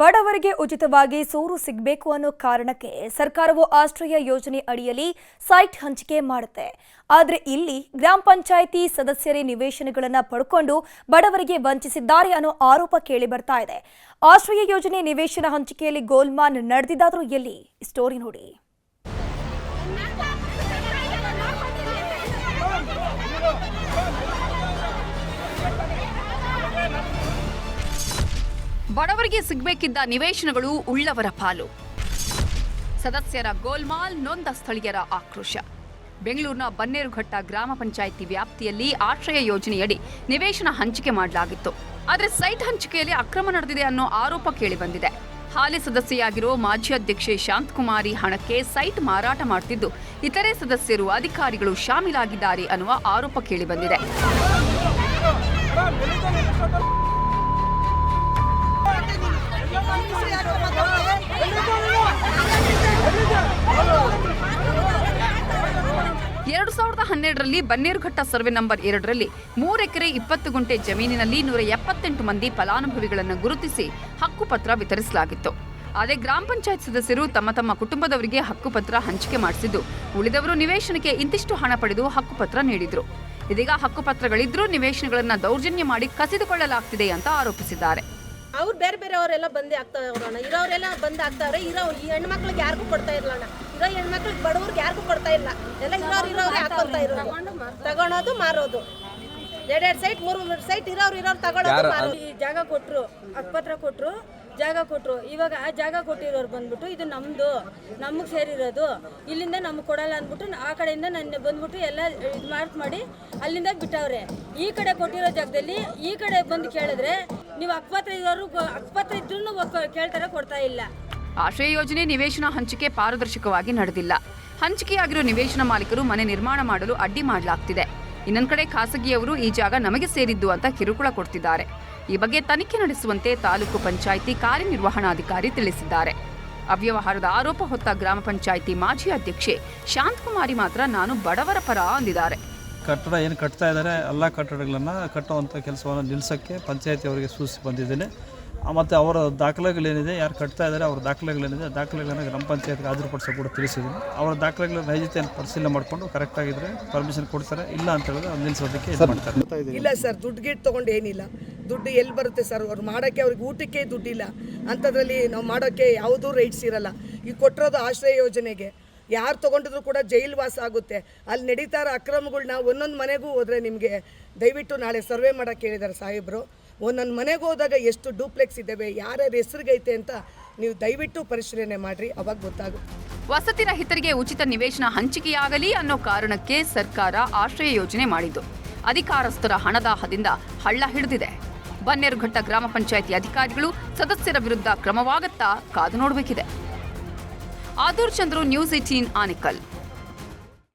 ಬಡವರಿಗೆ ಉಚಿತವಾಗಿ ಸೂರು ಸಿಗಬೇಕು ಅನ್ನೋ ಕಾರಣಕ್ಕೆ ಸರ್ಕಾರವು ಆಶ್ರಯ ಯೋಜನೆ ಅಡಿಯಲ್ಲಿ ಸೈಟ್ ಹಂಚಿಕೆ ಮಾಡುತ್ತೆ. ಆದರೆ ಇಲ್ಲಿ ಗ್ರಾಮ ಪಂಚಾಯಿತಿ ಸದಸ್ಯರೇ ನಿವೇಶನಗಳನ್ನು ಪಡ್ಕೊಂಡು ಬಡವರಿಗೆ ವಂಚಿಸಿದ್ದಾರೆ ಅನ್ನೋ ಆರೋಪ ಕೇಳಿ ಬರ್ತಾ ಇದೆ. ಆಶ್ರಯ ಯೋಜನೆ ನಿವೇಶನ ಹಂಚಿಕೆಯಲ್ಲಿ ಗೋಲ್ಮಾಲ್ ನಡೆದಿದ್ದಾದರೂ ಎಲ್ಲಿ? ಸ್ಟೋರಿ ನೋಡಿ. ಬಡವರಿಗೆ ಸಿಗಬೇಕಿದ್ದ ನಿವೇಶನಗಳು ಉಳ್ಳವರ ಪಾಲು. ಸದಸ್ಯರ ಗೋಲ್ಮಾಲ್, ನೊಂದ ಸ್ಥಳೀಯರ ಆಕ್ರೋಶ. ಬೆಂಗಳೂರಿನ ಬನ್ನೇರುಘಟ್ಟ ಗ್ರಾಮ ಪಂಚಾಯಿತಿ ವ್ಯಾಪ್ತಿಯಲ್ಲಿ ಆಶ್ರಯ ಯೋಜನೆಯಡಿ ನಿವೇಶನ ಹಂಚಿಕೆ ಮಾಡಲಾಗಿತ್ತು. ಆದರೆ ಸೈಟ್ ಹಂಚಿಕೆಯಲ್ಲಿ ಅಕ್ರಮ ನಡೆದಿದೆ ಅನ್ನೋ ಆರೋಪ ಕೇಳಿಬಂದಿದೆ. ಹಾಲಿ ಸದಸ್ಯೆಯಾಗಿರೋ ಮಾಜಿ ಅಧ್ಯಕ್ಷೆ ಶಾಂತಕುಮಾರಿ ಹಣಕ್ಕೆ ಸೈಟ್ ಮಾರಾಟ ಮಾಡುತ್ತಿದ್ದು, ಇತರೆ ಸದಸ್ಯರು, ಅಧಿಕಾರಿಗಳು ಶಾಮೀಲಾಗಿದ್ದಾರೆ ಅನ್ನುವ ಆರೋಪ ಕೇಳಿಬಂದಿದೆ. ಎರಡು 2012ರಲ್ಲಿ ಬನ್ನೇರುಘಟ್ಟ ಸರ್ವೆ ನಂಬರ್ 2ರಲ್ಲಿ 3 ಎಕರೆ 20 ಗುಂಟೆ ಜಮೀನಿನಲ್ಲಿ 178 ಮಂದಿ ಫಲಾನುಭವಿಗಳನ್ನು ಗುರುತಿಸಿ ಹಕ್ಕುಪತ್ರ ವಿತರಿಸಲಾಗಿತ್ತು. ಆದರೆ ಗ್ರಾಮ ಪಂಚಾಯತ್ ಸದಸ್ಯರು ತಮ್ಮ ಕುಟುಂಬದವರಿಗೆ ಹಕ್ಕುಪತ್ರ ಹಂಚಿಕೆ ಮಾಡಿಸಿದ್ದು, ಉಳಿದವರು ನಿವೇಶನಕ್ಕೆ ಇಂತಿಷ್ಟು ಹಣ ಪಡೆದು ಹಕ್ಕುಪತ್ರ ನೀಡಿದ್ರು. ಇದೀಗ ಹಕ್ಕುಪತ್ರಗಳಿದ್ರೂ ನಿವೇಶನಗಳನ್ನು ದೌರ್ಜನ್ಯ ಮಾಡಿ ಕಸಿದುಕೊಳ್ಳಲಾಗ್ತಿದೆ ಅಂತ ಆರೋಪಿಸಿದ್ದಾರೆ. ಅವ್ರು ಬೇರೆ ಅವರೆಲ್ಲ ಬಂದೇ ಆಗ್ತಾವ್ರೆ. ಇರೋರೆಲ್ಲ ಬಂದ್ ಆಗ್ತಾವ್ರೆ. ಈ ಹೆಣ್ಮಕ್ಳಿಗೆ ಯಾರಿಗೂ ಕೊಡ್ತಾ ಇರಲ್ಲ. ಇರೋ ಹೆಣ್ಮಕ್ಳಿಗೆ ಬಡವ್ರಿಗೆ ಯಾರಿಗೂ ಕೊಡ್ತಾ ಇಲ್ಲ. ಎಲ್ಲ ಇರೋರಿಗೆ ಹಾಕೊಳ್ತಾ ಇರೋದು, ತಗೊಳೋದು, ಮಾರೋದು. 2 ಸೈಟ್ 3 ಸೈಟ್ ಇರೋರು ತಗೊಳೋದು, ಮಾರೋದು. ಈ ಜಾಗ ಕೊಟ್ರು, ಹಕ್ಕುಪತ್ರ ಕೊಟ್ರು, ಜಾಗ ಕೊಟ್ರು. ಇವಾಗ ಆ ಜಾಗ ಕೊಟ್ಟಿರೋರು ಬಂದ್ಬಿಟ್ಟು ಇದು ನಮಗೆ ಸೇರಿರೋದು, ಇಲ್ಲಿಂದ ನಮ್ಗೆ ಕೊಡಲ್ಲ ಅಂದ್ಬಿಟ್ಟು ಆ ಕಡೆಯಿಂದ ನನ್ನ ಬಂದ್ಬಿಟ್ಟು ಎಲ್ಲ ಇದು ಮಾಡಿ ಅಲ್ಲಿಂದ ಬಿಟ್ಟವ್ರೆ. ಈ ಕಡೆ ಕೊಟ್ಟಿರೋ ಜಾಗದಲ್ಲಿ ಈ ಕಡೆ ಬಂದು ಕೇಳಿದ್ರೆ ನೀವು ಹಕ್ಕುಪತ್ರ ಇರೋರು ಹಕ್ಕುಪತ್ರ ಇದ್ರೂ ಕೇಳ್ತಾರೆ, ಕೊಡ್ತಾ ಇಲ್ಲ. ಆಶ್ರಯ ಯೋಜನೆ ನಿವೇಶನ ಹಂಚಿಕೆ ಪಾರದರ್ಶಕವಾಗಿ ನಡೆದಿಲ್ಲ. ಹಂಚಿಕೆಯಾಗಿರೋ ನಿವೇಶನ ಮಾಲೀಕರು ಮನೆ ನಿರ್ಮಾಣ ಮಾಡಲು ಅಡ್ಡಿ ಮಾಡಲಾಗ್ತಿದೆ. ಇನ್ನೊಂದು ಕಡೆ ಖಾಸಗಿಯವರು ಈ ಜಾಗ ನಮಗೆ ಸೇರಿದ್ದು ಅಂತ ಕಿರುಕುಳ ಕೊಡ್ತಿದ್ದಾರೆ. ಈ ಬಗ್ಗೆ ತನಿಖೆ ನಡೆಸುವಂತೆ ತಾಲೂಕು ಪಂಚಾಯಿತಿ ಕಾರ್ಯನಿರ್ವಹಣಾಧಿಕಾರಿ ತಿಳಿಸಿದ್ದಾರೆ. ಅವ್ಯವಹಾರದ ಆರೋಪ ಹೊತ್ತ ಗ್ರಾಮ ಪಂಚಾಯಿತಿ ಮಾಜಿ ಅಧ್ಯಕ್ಷೆ ಶಾಂತಕುಮಾರಿ ಮಾತ್ರ ನಾನು ಬಡವರ ಪರ ಅಂದಿದ್ದಾರೆ. ಕಟ್ಟಡ ಏನು ಕಟ್ತಾ ಇದ್ದಾರೆ ಎಲ್ಲ ಕಟ್ಟಡಗಳನ್ನು ಕಟ್ಟುವಂಥ ಕೆಲಸವನ್ನು ನಿಲ್ಲಿಸೋಕ್ಕೆ ಪಂಚಾಯಿತಿ ಅವರಿಗೆ ಸೂಚಿಸಿ ಬಂದಿದ್ದೇನೆ. ಮತ್ತು ಅವರ ದಾಖಲೆಗಳೇನಿದೆ, ಯಾರು ಕಟ್ತಾ ಇದ್ದಾರೆ ಅವರ ದಾಖಲೆಗಳೇನಿದೆ, ದಾಖಲೆಗಳನ್ನು ಗ್ರಾಮ ಪಂಚಾಯತ್ಗೆ ಹಾಜರುಪಡಿಸೋ ಕೂಡ ತಿಳಿಸಿದ್ದೀನಿ. ಅವರ ದಾಖಲೆಗಳ ನೈಜತೆಯನ್ನು ಪರಿಶೀಲನೆ ಮಾಡಿಕೊಂಡು ಕರೆಕ್ಟಾಗಿದ್ದರೆ ಪರ್ಮಿಷನ್ ಕೊಡ್ತಾರೆ, ಇಲ್ಲ ಅಂತ ಹೇಳಿದ್ರೆ ಅದು ನಿಲ್ಲಿಸೋದಕ್ಕೆ ಇದು ಮಾಡ್ತಾರೆ. ಇಲ್ಲ ಸರ್, ದುಡ್ಡು ಗಿಟ್ಟು ತೊಗೊಂಡು ಏನಿಲ್ಲ. ದುಡ್ಡು ಎಲ್ಲಿ ಬರುತ್ತೆ ಸರ್? ಅವ್ರು ಮಾಡೋಕ್ಕೆ ಅವ್ರಿಗೆ ಊಟಕ್ಕೆ ದುಡ್ಡಿಲ್ಲ. ಅಂಥದ್ರಲ್ಲಿ ನಾವು ಮಾಡೋಕ್ಕೆ ಯಾವುದೂ ರೈಟ್ಸ್ ಇರಲ್ಲ. ಈಗ ಕೊಟ್ಟಿರೋದು ಆಶ್ರಯ ಯೋಜನೆಗೆ ಯಾರು ತೊಗೊಂಡಿದ್ರು ಕೂಡ ಜೈಲು ವಾಸ ಆಗುತ್ತೆ. ಅಲ್ಲಿ ನಡೀತಾ ಇರೋ ಅಕ್ರಮಗಳನ್ನ ಒಂದೊಂದು ಮನೆಗೂ ಹೋದರೆ ನಿಮಗೆ ದಯವಿಟ್ಟು ನಾಳೆ ಸರ್ವೆ ಮಾಡೋಕ್ಕೆ ಹೇಳಿದ್ದಾರೆ ಸಾಹೇಬರು. ಒಂದೊಂದು ಮನೆಗೆ ಹೋದಾಗ ಎಷ್ಟು ಡೂಪ್ಲೆಕ್ಸ್ ಇದ್ದಾವೆ, ಯಾರ್ಯಾರ ಹೆಸರಿಗೈತೆ ಅಂತ ನೀವು ದಯವಿಟ್ಟು ಪರಿಶೀಲನೆ ಮಾಡಿರಿ, ಅವಾಗ ಗೊತ್ತಾಗುತ್ತೆ. ವಸತಿ ರಹಿತರಿಗೆ ಉಚಿತ ನಿವೇಶನ ಹಂಚಿಕೆಯಾಗಲಿ ಅನ್ನೋ ಕಾರಣಕ್ಕೆ ಸರ್ಕಾರ ಆಶ್ರಯ ಯೋಜನೆ ಮಾಡಿದ್ದು, ಅಧಿಕಾರಸ್ಥರ ಹಣದಾಹದಿಂದ ಹಳ್ಳ ಹಿಡಿದಿದೆ. ಬನ್ನೇರುಘಟ್ಟ ಗ್ರಾಮ ಪಂಚಾಯಿತಿ ಅಧಿಕಾರಿಗಳು ಸದಸ್ಯರ ವಿರುದ್ಧ ಕ್ರಮವಾಗುತ್ತಾ ಕಾದು ನೋಡಬೇಕಿದೆ. ಆದೂರ್ ಚಂದ್ರು, ನ್ಯೂಸ್ 18 ಆನೇಕಲ್.